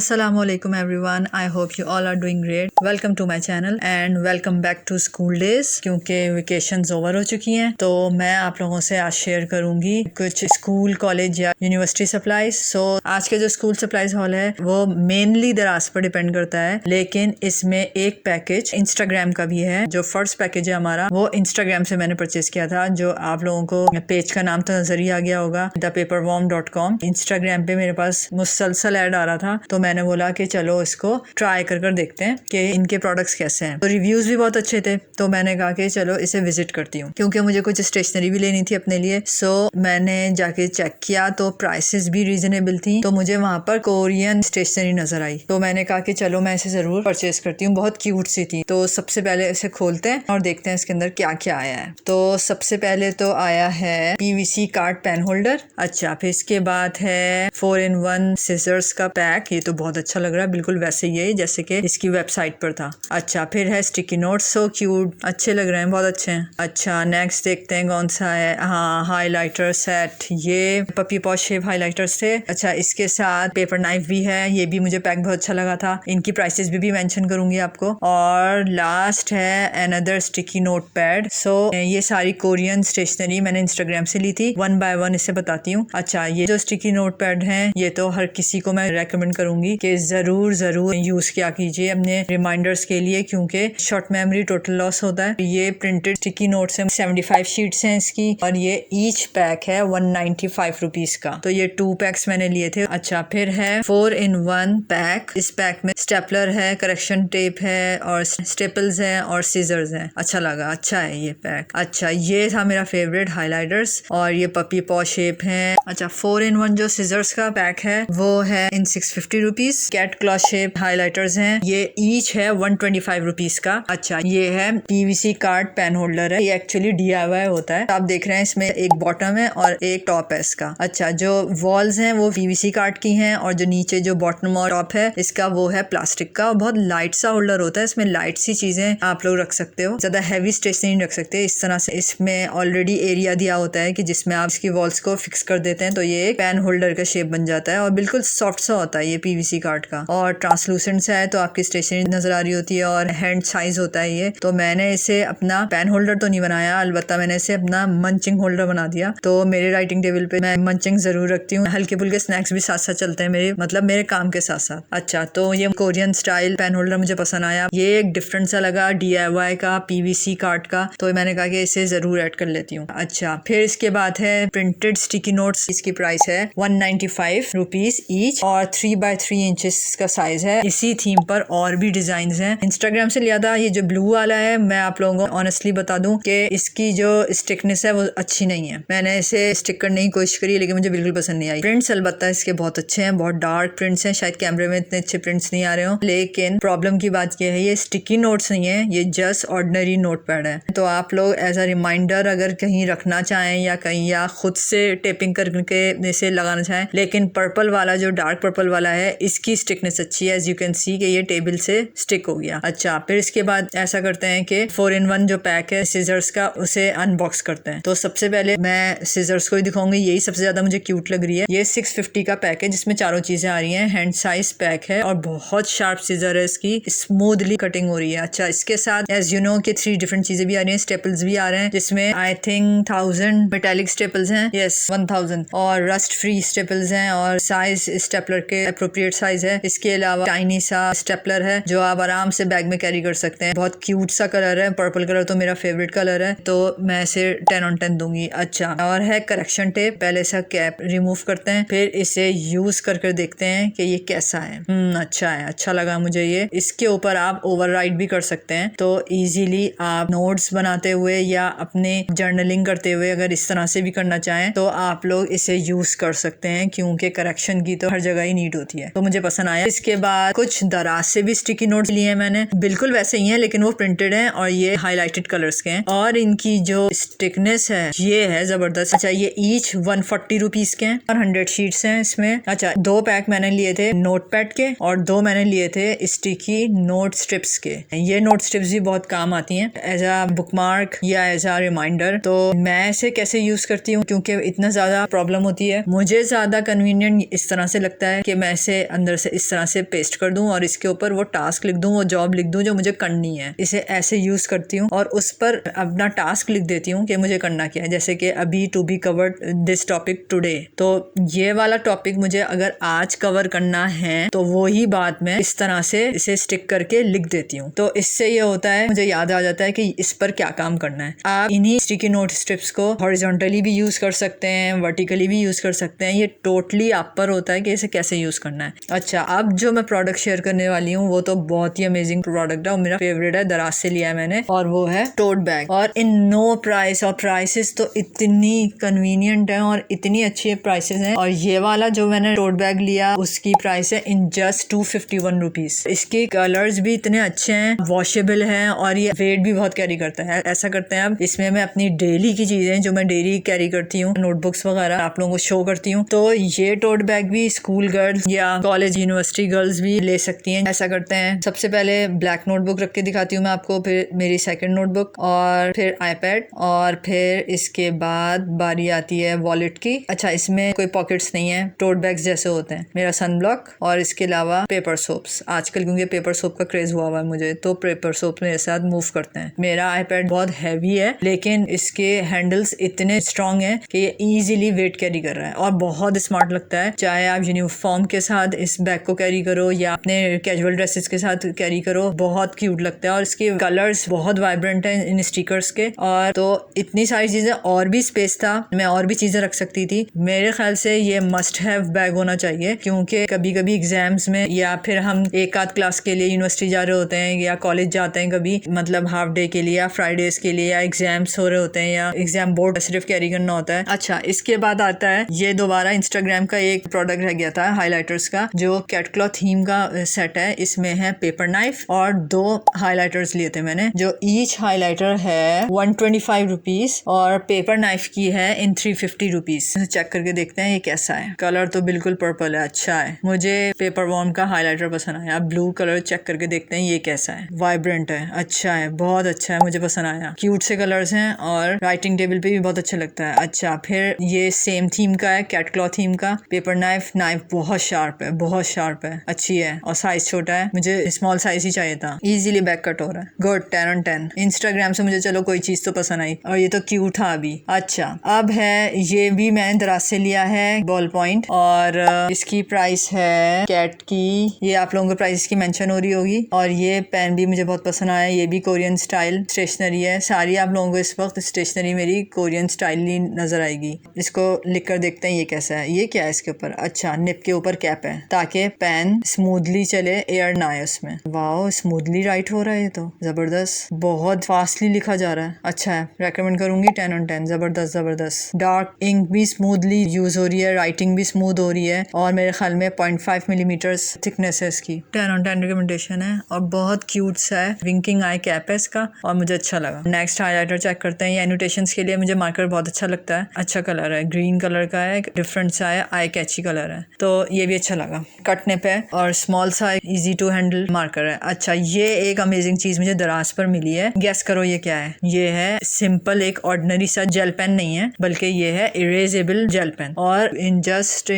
Assalamualaikum everyone, I hope you all are doing great. Welcome to my channel and welcome back to school days। क्योंकि vacations over हो चुकी हैं तो मैं आप लोगों से आज शेयर करूंगी कुछ स्कूल, कॉलेज या यूनिवर्सिटी सप्लाईज। सो आज के जो स्कूल सप्लाईज हॉल है वो मेनली दराज पर डिपेंड करता है, लेकिन इसमें एक पैकेज इंस्टाग्राम का भी है। जो फर्स्ट पैकेज है हमारा वो इंस्टाग्राम से मैंने परचेज किया था। जो आप लोगों को पेज का नाम तो नजर ही आ गया होगा, thepaperworm.com। इंस्टाग्राम पे मेरे पास मुसलसल ऐड आ रहा था तो मैंने बोला कि चलो इसको ट्राई कर देखते हैं कि इनके प्रोडक्ट्स कैसे हैं। तो रिव्यूज भी बहुत अच्छे थे तो मैंने कहा कि चलो इसे विजिट करती हूँ, क्योंकि मुझे कुछ स्टेशनरी भी लेनी थी अपने लिए। सो मैंने जाके चेक किया तो प्राइसेस भी रीजनेबल थी, तो मुझे वहाँ पर कोरियन स्टेशनरी नजर आई तो मैंने कहा कि चलो मैं इसे जरूर परचेज करती हूँ। बहुत क्यूट सी थी। तो सबसे पहले इसे खोलते हैं और देखते हैं इसके अंदर क्या क्या आया है। तो सबसे पहले तो आया है PVC कार्ड पेन होल्डर। अच्छा, फिर इसके बाद है 4-in-1 सिजर्स का पैक। ये तो बहुत अच्छा लग रहा है, बिल्कुल वैसे ही है जैसे कि इसकी वेबसाइट पर था। अच्छा, फिर है स्टिकी नोट्स, सो क्यूट, अच्छे लग रहे हैं, बहुत अच्छे हैं। अच्छा, नेक्स्ट देखते हैं कौन सा है। हाँ, हाइलाइटर सेट। ये पपी पॉश शेप हाइलाइटर्स थे। अच्छा, इसके साथ पेपर नाइफ भी है। ये भी मुझे पैक बहुत अच्छा लगा था। इनकी प्राइसेस भी मेंशन करूंगी आपको। और लास्ट है अनदर स्टिकी नोट पैड। सो ये सारी कोरियन स्टेशनरी मैंने इंस्टाग्राम से ली थी। 1 by 1 इसे बताती हूँ। अच्छा, ये जो स्टिकी नोट पैड हैं ये तो हर किसी को मैं रेकमेंड करूंगी कि जरूर यूज किया कीजिए अपने रिमाइंडर्स के लिए, क्योंकि शॉर्ट मेमोरी टोटल लॉस होता है। ये प्रिंटेड स्टिकी नोट्स हैं, 75 शीट्स हैं इसकी, और ये ईच पैक है 195 रुपीज का। तो ये 2 पैक्स मैंने लिए थे। अच्छा, फिर है 4-in-1 पैक। इस पैक में स्टेपलर है, करेक्शन टेप है और स्टेपल्स हैं और सीजर्स हैं। अच्छा लगा, अच्छा है ये पैक। अच्छा, ये था मेरा फेवरेट हाइलाइटर्स। और ये पपी पॉ शेप है। अच्छा, 4-in-1 जो सीजर्स का पैक है वो है in 650 rupees. Cat claw shape highlighters हैं, ये ईच है 125 रुपीज का। अच्छा, ये है PVC कार्ड पेन होल्डर है। ये एक्चुअली DIY होता है। आप देख रहे हैं इसमें एक बॉटम है और एक टॉप है इसका। अच्छा, जो वॉल्स हैं वो PVC कार्ड की हैं और जो नीचे जो बॉटम और टॉप है इसका वो है प्लास्टिक का। बहुत लाइट सा होल्डर होता है, इसमें लाइट सी चीजें आप लोग रख सकते हो, ज्यादा हैवी स्टेशनरी नहीं रख सकते। इस तरह से इसमें ऑलरेडी एरिया दिया होता है कि जिसमें आप इसकी वॉल्स को फिक्स कर देते हैं तो ये एक पेन होल्डर का शेप बन जाता है और बिल्कुल सॉफ्ट सा होता है ये PVC कार्ड का। और ट्रांसलूसेंट सा है तो आपकी स्टेशनरी नजर आ रही होती है और हैंड साइज होता है ये। तो मैंने इसे अपना पेन होल्डर तो नहीं बनाया, अलबत्ता मैंने इसे अपना मंचिंग होल्डर बना दिया। तो मेरे राइटिंग टेबल पे मैं मंचिंग जरूर रखती हूँ। हल्के फुल्के स्नैक्स भी साथ साथ चलते हैं मेरे, मतलब मेरे काम के साथ साथ। अच्छा, तो ये कोरियन स्टाइल पेन होल्डर मुझे पसंद आया। ये एक डिफरेंट सा लगा, DIY का, PVC कार्ड का, तो मैंने कहा कि इसे जरूर ऐड कर लेती हूँ। अच्छा, फिर इसके बाद है प्रिंटेड स्टिकी नोट्स। इसकी प्राइस है 195 रुपीज ईच और 3 by 3 इंचेस का साइज है। इसी थीम पर और भी डिजाइन हैं। इंस्टाग्राम से लिया था। ये जो ब्लू वाला है, मैं आप लोगों को ऑनेस्टली बता दूं कि इसकी जो स्टिकनेस है वो अच्छी नहीं है। मैंने इसे स्टिक करने की कोशिश करी लेकिन मुझे बिल्कुल पसंद नहीं आई। प्रिंट्स अलबत्ता इसके बहुत अच्छे हैं, बहुत डार्क प्रिंट्स हैं, शायद कैमरे में इतने अच्छे प्रिंट्स नहीं आ रहे हो, लेकिन प्रॉब्लम की बात यह है ये स्टिकी नोट्स नहीं है, ये जस्ट ऑर्डिनरी नोट पैड है। तो आप लोग एज अ रिमाइंडर अगर कहीं रखना चाहें या कहीं या खुद से टेपिंग करके इसे लगाना चाहें, लेकिन पर्पल वाला जो डार्क पर्पल वाला है इसकी स्टिकनेस अच्छी है। एज यू कैन सी कि ये टेबल से स्टिक हो गया। अच्छा, फिर इसके बाद ऐसा करते हैं कि 4-in-1 जो पैक है सीजर्स का उसे अनबॉक्स करते हैं। तो सबसे पहले मैं सीजर्स को ही दिखाऊंगी, यही सबसे ज्यादा मुझे क्यूट लग रही है। ये 650 का पैक है जिसमें चारों चीजें आ रही हैं। हैंड साइज पैक है और बहुत शार्प सीजर है, इसकी स्मूथली कटिंग हो रही है। अच्छा, इसके साथ एज यू नो कि 3 डिफरेंट चीजें भी आ रही हैं, स्टेपल्स भी आ रहे हैं जिसमें आई थिंक 1000 मेटालिक स्टेपल्स हैं, यस 1000, और रस्ट फ्री स्टेपल्स हैं और साइज स्टेपलर के अप्रोप्रिएट साइज है। इसके अलावा टाइनी सा स्टेपलर है जो आप आराम से बैग में कैरी कर सकते हैं। बहुत क्यूट सा कलर है, पर्पल कलर तो मेरा फेवरेट कलर है, तो मैं इसे 10 on 10 दूंगी। अच्छा, और है करेक्शन टेप। पहले इसका कैप रिमूव करते हैं, फिर इसे यूज करके देखते हैं कि ये कैसा है। अच्छा है, अच्छा लगा मुझे ये। इसके ऊपर आप ओवरराइड भी कर सकते हैं, तो इजीली आप नोट्स बनाते हुए या अपने जर्नलिंग करते हुए अगर इस तरह से भी करना चाहें तो आप लोग इसे यूज कर सकते हैं, क्योंकि करेक्शन की तो हर जगह ही नीड होती है। तो मुझे पसंद आया। इसके बाद कुछ दराज से भी स्टिकी नोट नोट्स लिए हैं मैंने, बिल्कुल वैसे ही हैं लेकिन वो प्रिंटेड हैं और ये हाईलाइटेड कलर्स के हैं और इनकी जो स्टिकनेस है ये है जबरदस्त। अच्छा ये ईच 140 रुपीज के हैं और 100 शीट्स हैं इसमें। अच्छा 2 पैक मैंने लिए थे नोट पैड के और 2 मैंने लिए थे स्टिकी नोट स्ट्रिप्स के। ये नोट स्ट्रिप्स भी बहुत काम आती हैं एज अ बुकमार्क या एज अ रिमाइंडर। तो मैं इसे कैसे यूज करती हूँ, क्योंकि इतना ज्यादा प्रॉब्लम होती है, मुझे ज्यादा कन्वीनियंट इस तरह से लगता है कि मैं इसे अंदर से इस तरह से पेस्ट कर दूं और इसके ऊपर वो टास्क लिख दूं, वो जॉब लिख दूं जो मुझे करनी है। इसे ऐसे यूज करती हूँ और उस पर अपना टास्क लिख देती हूँ कि मुझे करना क्या है। जैसे कि अभी to be covered this topic today, तो ये वाला टॉपिक मुझे अगर आज कवर करना है तो वो ही बात मैं इस तरह से इसे स्टिक करके लिख देती हूँ। तो इससे ये होता है मुझे याद आ जाता है कि इस पर क्या काम करना है। आप इन्हीं स्टिकी नोट स्ट्रिप्स को हॉरिजॉन्टली भी यूज कर सकते हैं, वर्टिकली भी यूज कर सकते हैं, ये टोटली आप पर होता है कि इसे कैसे यूज करना है। अच्छा अब जो मैं प्रोडक्ट शेयर करने वाली हूँ वो तो बहुत ही अमेजिंग प्रोडक्ट है और मेरा फेवरेट है, दराज से लिया है मैंने, और वो है टोट बैग। और इन नो प्राइस, और प्राइसेस तो इतनी कन्वीनियंट है और इतनी अच्छी प्राइसेस हैं। और ये वाला जो मैंने टोट बैग लिया उसकी प्राइस है इन जस्ट 251 रुपीज। इसके कलर्स भी इतने अच्छे हैं, वॉशेबल हैं और ये वेट भी बहुत कैरी करता है। ऐसा करते हैं अब इसमें मैं अपनी डेली की चीजें जो मैं डेली कैरी करती हूँ, नोटबुक्स वगैरह, आप लोगों को शो करती हूँ। तो ये टोट बैग भी स्कूल गर्ल्स या कॉलेज यूनिवर्सिटी गर्ल्स भी ले सकती हैं। ऐसा करते हैं, सबसे पहले ब्लैक नोटबुक रख के दिखाती हूँ मैं आपको, फिर मेरी सेकंड नोटबुक और फिर आईपैड और फिर इसके बाद बारी आती है वॉलेट की। अच्छा इसमें कोई पॉकेट्स नहीं है, टोट बैग्स जैसे होते हैं। मेरा सन ब्लॉक और इसके अलावा पेपर सोप्स, आजकल क्योंकि पेपर सोप का क्रेज हुआ है मुझे, तो पेपर सोप मेरे साथ मूव करते हैं। मेरा आईपैड बहुत हैवी है लेकिन इसके हैंडल्स इतने स्ट्रॉन्ग हैं कि ये इजीली वेट कैरी कर रहा है और बहुत स्मार्ट लगता है। चाहे आप यूनिफॉर्म के साथ इस बैग को कैरी करो या अपने कैजुअल ड्रेसेस के साथ कैरी करो, बहुत क्यूट लगता है। और इसके कलर्स बहुत वाइब्रेंट हैं इन स्टिकर्स के। और तो इतनी सारी चीजें, और भी स्पेस था, मैं और भी चीजें रख सकती थी। मेरे ख्याल से ये मस्ट हैव बैग होना चाहिए, क्योंकि कभी कभी एग्जाम्स में या फिर हम एक आध क्लास के लिए यूनिवर्सिटी जा रहे होते हैं या कॉलेज जाते हैं कभी, मतलब हाफ डे के लिए या फ्राइडेज के लिए, या एग्जाम्स हो रहे होते हैं या एग्जाम बोर्ड सिर्फ कैरी करना होता है। अच्छा इसके बाद आता है ये दोबारा इंस्टाग्राम का एक प्रोडक्ट रह गया था हाइलाइटर्स का, जो कैट क्लॉथ थीम का सेट है। इसमें है पेपर नाइफ और 2 हाइलाइटर्स लिए थे मैंने, जो ईच हाइलाइटर है 125 रुपीज और पेपर नाइफ की है इन 350 रुपीज। चेक करके देखते हैं ये कैसा है। कलर तो बिल्कुल पर्पल है, अच्छा है। मुझे पेपर वॉर्म का हाइलाइटर पसंद आया। ब्लू कलर चेक करके देखते हैं ये कैसा है। वाइब्रेंट है, अच्छा है, बहुत अच्छा है, मुझे पसंद आया। क्यूट से कलर्स हैं और राइटिंग टेबल पे भी बहुत अच्छा लगता है। अच्छा फिर ये सेम थीम का है, कैट क्लॉथ थीम का पेपर नाइफ। नाइफ बहुत शार्प है, बहुत शार्प है, अच्छी है और साइज छोटा है, मुझे स्मॉल साइज ही चाहिए था। इजीली बैक कट हो रहा है, गुड, 10 on 10। इंस्टाग्राम से मुझे चलो कोई चीज तो पसंद आई और ये तो क्यूट था अभी। अच्छा अब है ये भी मैंने दराज से लिया है, बॉल पॉइंट, और इसकी प्राइस है कैट की, ये आप लोगों को प्राइस की मेंशन हो रही होगी। और ये पेन भी मुझे बहुत पसंद आया, ये भी कोरियन स्टाइल स्टेशनरी है। सारी आप लोगों को इस वक्त स्टेशनरी मेरी कोरियन स्टाइल ही नजर आएगी। इसको लिख कर देखते हैं ये कैसा है। ये क्या है इसके ऊपर, अच्छा निप के ऊपर कैप है ताकि पेन स्मूथली चले, एयर ना आए उसमें। वाओ स्मूथली राइट हो रहा है, ये तो जबरदस्त, बहुत फास्टली लिखा जा रहा है, अच्छा है, रेकमेंड करूंगी 10 on 10, जबरदस्त जबरदस्त। डार्क इंक भी स्मूथली यूज हो रही है, राइटिंग भी स्मूथ हो रही है और मेरे ख्याल में 0.5 मिलीमीटर थिकनेस है इसकी। 10 on 10 रिकमेंडेशन है और बहुत क्यूट सा है, विंकिंग आई कैप है इसका और मुझे अच्छा लगा। नेक्स्ट हाइलाइटर चेक करते हैं। ये एनोटेशंस के लिए मुझे मार्कर बहुत अच्छा लगता है, अच्छा कलर है, ग्रीन कलर का है, डिफरेंट सा है, आई कैची कलर है, तो ये भी अच्छा लगा। कट निप है और स्मॉल सा इजी टू हैंडल मार्कर है। अच्छा ये एक अमेजिंग चीज मुझे दराज पर मिली है, गेस करो ये क्या है। ये है सिंपल एक ऑर्डिनरी सा जेल पेन नहीं है, बल्कि ये है इरेजेबल जेल पेन और इन जस्ट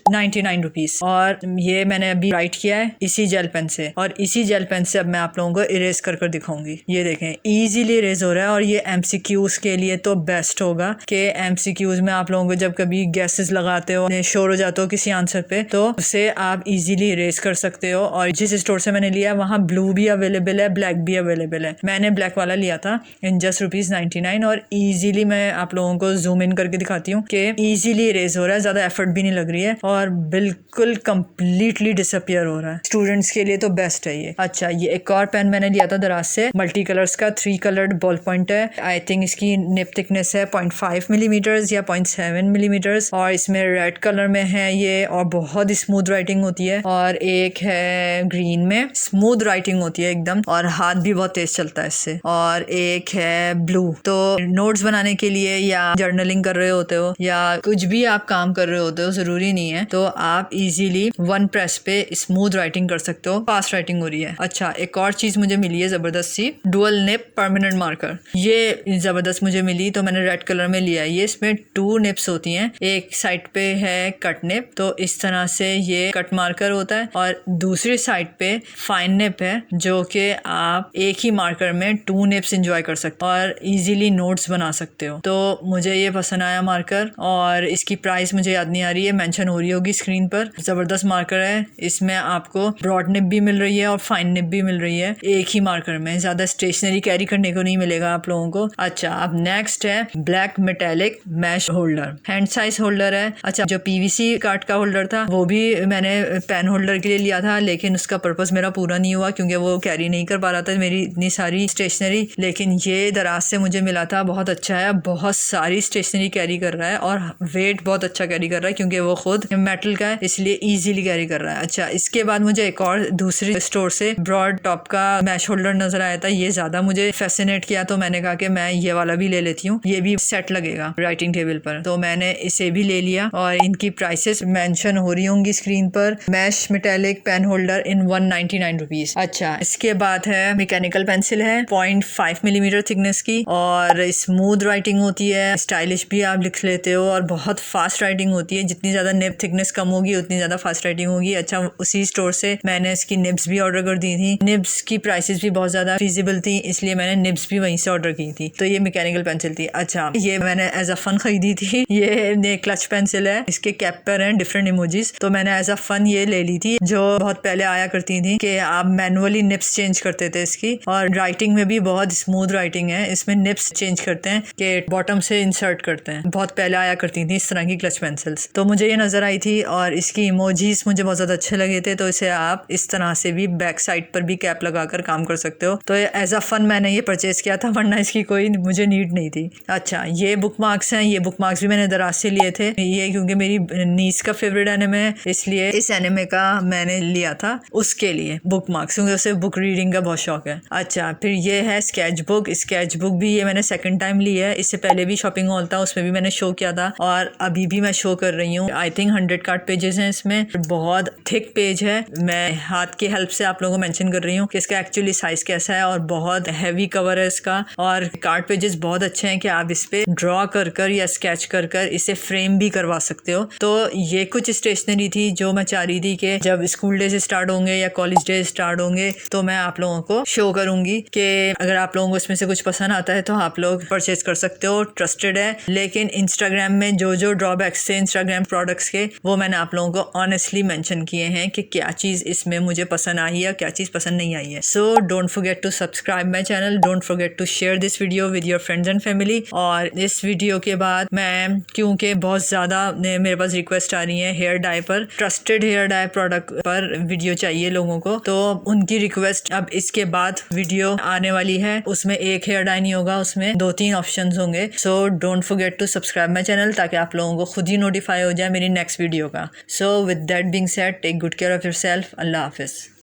99 रुपीज। और ये मैंने अभी राइट किया है इसी जेल पेन से, और इसी जेल पेन से अब मैं आप लोगों को इरेज कर दिखाऊंगी। ये देखें इजीली इरेज हो रहा है और ये एमसीक्यूज के लिए तो बेस्ट होगा कि एमसीक्यूज में आप लोगों को जब कभी गैसेस लगाते हो, शोर हो जाते हो किसी आंसर पे, तो उसे आप इजीली इरेज कर सकते हो। और जिस स्टोर से मैंने लिया वहाँ ब्लू भी अवेलेबल है, ब्लैक भी अवेलेबल है। मैंने ब्लैक वाला लिया था इन जस्ट ₹99 और इजीली मैं आप लोगों को जूम इन करके दिखाती हूँ कि इजीली इरेज हो रहा है, ज्यादा एफर्ट भी नहीं लग रही है और बिल्कुल कंप्लीटली डिसअपियर हो रहा है। स्टूडेंट्स के लिए तो बेस्ट है ये। अच्छा ये एक और पेन मैंने लिया था दराज से, मल्टी कलर्स का 3 कलर्ड बॉल पॉइंट है। आई थिंक इसकी निप थिकनेस है 0.5 मिलीमीटर्स या 0.7 मिलीमीटर्स और इसमें रेड कलर में है ये और बहुत स्मूथ राइटिंग होती है। और एक है ग्रीन में स्मूथ राइटिंग होती है एकदम, और हाथ भी बहुत तेज चलता है इससे। और एक है ब्लू, तो नोट्स बनाने के लिए या जर्नलिंग कर रहे होते हो या कुछ भी आप काम कर रहे होते हो, जरूरी नहीं है, तो आप इजीली वन प्रेस पे स्मूथ राइटिंग कर सकते हो, फास्ट राइटिंग हो रही है। अच्छा, एक और चीज मुझे मिली है जबरदस्त सी, डुअल निप परमानेंट मार्कर। ये जबरदस्त मुझे मिली, तो मैंने रेड कलर में लिया है। ये इसमें 2 निप्स होती हैं, एक साइड पे है कट निप, तो इस तरह से ये कट मार्कर होता है, और दूसरी साइड पे फाइन निप है, जो कि आप एक ही मार्कर में 2 निप्स एंजॉय कर सकते हो और इजीली नोट्स बना सकते हो। तो मुझे ये पसंद आया मार्कर, और इसकी प्राइस मुझे याद नहीं आ रही है, मेंशन हो रही होगी स्क्रीन पर। जबरदस्त मार्कर है, इसमें आपको ब्रॉड निप भी मिल रही है और फाइन निप भी मिल रही है एक ही मार्कर में। ज्यादा स्टेशनरी कैरी करने को नहीं मिलेगा आप लोगों को। अच्छा, अब नेक्स्ट है black metallic mesh holder, hand size holder है। अच्छा, जो पीवीसी कार्ड का होल्डर था वो भी मैंने पेन होल्डर के लिए लिया था, लेकिन उसका पर्पस मेरा पूरा नहीं हुआ क्योंकि वो कैरी नहीं कर पा रहा था मेरी इतनी सारी स्टेशनरी। लेकिन ये दराज से मुझे मिला था, बहुत अच्छा है, बहुत सारी स्टेशनरी कैरी कर रहा है और वेट बहुत अच्छा कैरी कर रहा है क्योंकि वो खुद मेटल का है, इसलिए इजीली कैरी कर रहा है। अच्छा, इसके बाद मुझे एक और दूसरी स्टोर से ब्रॉड टॉप का मैश होल्डर नजर आया था, ये ज्यादा मुझे फैसिनेट किया, तो मैंने कहा कि मैं ये वाला भी ले लेती हूँ, ये भी सेट लगेगा राइटिंग टेबल पर, तो मैंने इसे भी ले लिया। और इनकी प्राइसेस मेंशन हो रही होंगी स्क्रीन पर। Mesh metallic pen holder in 199 rupees. अच्छा, इसके बाद है मैकेनिकल पेंसिल है 0.5 मिलीमीटर थिकनेस की, और स्मूथ राइटिंग होती है, स्टाइलिश भी आप लिख लेते हो, और बहुत फास्ट राइटिंग होती है। जितनी ज्यादा निब थिकनेस कम होगी उतनी ज्यादा फास्ट राइटिंग होगी। अच्छा, उसी स्टोर से मैंने इसकी निब्स भी ऑर्डर कर दी थी। निब्स की प्राइसेस भी बहुत ज्यादा फिजिबल थी, इसलिए मैंने निब्स भी वहीं से ऑर्डर की थी। तो ये मैकेनिकल पेंसिल थी। अच्छा, ये मैंने एज अ फन खरीदी थी। ये क्लच पेंसिल है, इसके कैप पर हैं डिफरेंट इमोजीज, तो मैंने एज अ फन ये ले ली थी। जो बहुत पहले आया करती थी कि आप मैनुअली निब्स चेंज करते थे इसकी, और राइटिंग में भी बहुत स्मूथ राइटिंग है, इसमें निब्स चेंज करते हैं कि बॉटम से इंसर्ट करते हैं। बहुत पहले आया करती थी इस तरह की क्लच पेंसिल्स, तो मुझे ये नजर आई थी और इसकी इमोजीज मुझे बहुत ज्यादा अच्छे लगे थे, तो इसे आप इस तरह से भी बैक साइड पर भी कैप लगाकर काम कर सकते हो। तो एज अ फन मैंने ये परचेज किया था, वरना इसकी कोई मुझे नीड नहीं थी। अच्छा, ये बुक मार्क्स हैं, ये बुक मार्क्स भी मैंने दराज से लिए थे। ये क्योंकि मेरी नीस का फेवरेट एनिमे है, इसलिए इस एनिमे का मैंने लिया था उसके लिए बुक मार्क्स, क्योंकि उसे बुक रीडिंग का बहुत शौक है। अच्छा, फिर ये है स्केच बुक। स्केच बुक भी ये मैंने सेकंड टाइम ली है, इससे पहले भी शॉपिंग हॉल था, उसमें भी मैंने शो किया था, और अभी भी मैं शो कर रही हूँ। आई थिंक 100 कार्ड पेजेस हैं इसमें, बहुत थिक पेज है। मैं हाथ की हेल्प से आप लोगों को मेंशन कर रही हूँ कि इसका एक्चुअली साइज कैसा है, और बहुत हैवी कवर है इसका, और कार्ड पेजेस बहुत अच्छे हैं कि आप इस पे ड्रॉ कर कर या स्केच कर कर इसे फ्रेम भी करवा सकते हो। तो ये कुछ स्टेशनरी थी जो मैं चाह रही थी कि जब स्कूल डेज स्टार्ट होंगे या कॉलेज डेज स्टार्ट होंगे तो मैं आप लोगों को शो करूंगी कि अगर आप लोगों को इसमें से कुछ पसंद आता है तो आप लोग परचेज कर सकते हो, ट्रस्टेड है। लेकिन इंस्टाग्राम में जो ड्रॉबैक्स थे इंस्टाग्राम प्रोडक्ट्स के, वो मैंने आप लोगों को ऑनेस्टली मेंशन किए हैं कि क्या चीज इसमें मुझे पसंद आई है, क्या चीज पसंद नहीं आई है। So don't forget to subscribe my channel, don't forget to share this video with your friends and family. और इस वीडियो के बाद मैं, क्योंकि बहुत ज़्यादा मेरे पास रिक्वेस्ट आ रही है हेयर डाई पर, ट्रस्टेड हेयर डाई प्रोडक्ट पर वीडियो चाहिए लोगों को, तो उनकी रिक्वेस्ट अब इसके बाद वीडियो आने वाली है। उसमें एक हेयर डाई नहीं होगा, उसमें 2-3 ऑप्शंस होंगे। So don't forget to subscribe my channel, ताकि आप लोगों को खुद ही नोटिफाई हो जाए मेरी नेक्स्ट वीडियो का। So with that being said, take good care of yourself. Allah हाफिज़।